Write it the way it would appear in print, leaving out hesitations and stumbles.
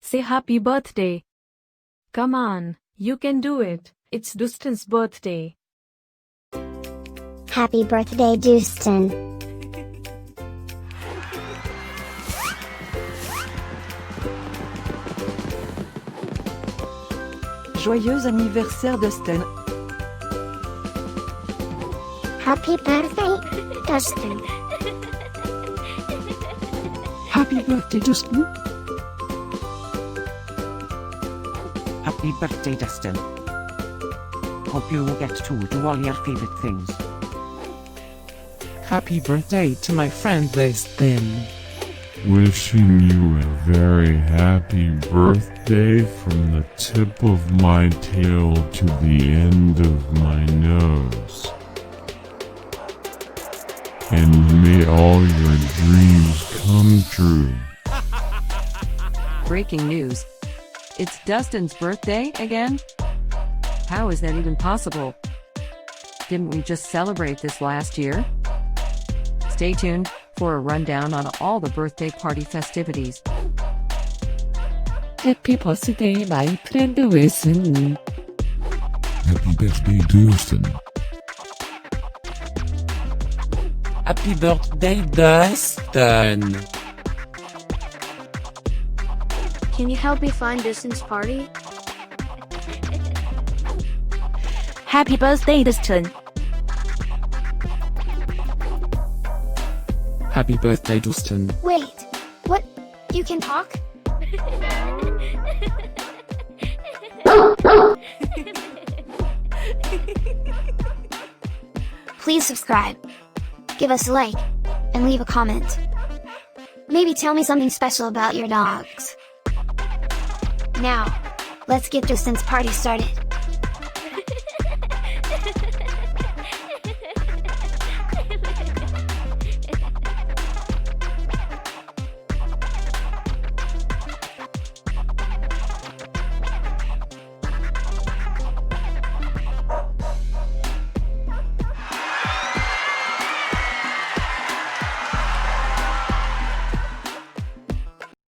Say happy birthday. Come on, you can do it. It's Dusten's birthday. Happy birthday, Dusten. Joyeux anniversaire Dusten. Happy birthday, Dusten. Happy birthday, Dusten. Happy birthday, Dusten. Hope you get to do all your favorite things. Happy birthday to my friend Dusten. Wishing you a very happy birthday from the tip of my tail to the end of my nose. And may all your dreams come true. Breaking news. It's Dusten's birthday again? How is that even possible? Didn't we just celebrate this last year? Stay tuned for a rundown on all the birthday party festivities. Happy birthday, my friend Dusten. Happy birthday, Dusten. Happy birthday, Dusten. Can you help me find Dusten's party? Happy birthday, Dusten. Happy birthday, Dusten. Wait, what? You can talk? Please subscribe, give us a like, and leave a comment. Maybe tell me something special about your dogs. Now, let's get Dusten's party started.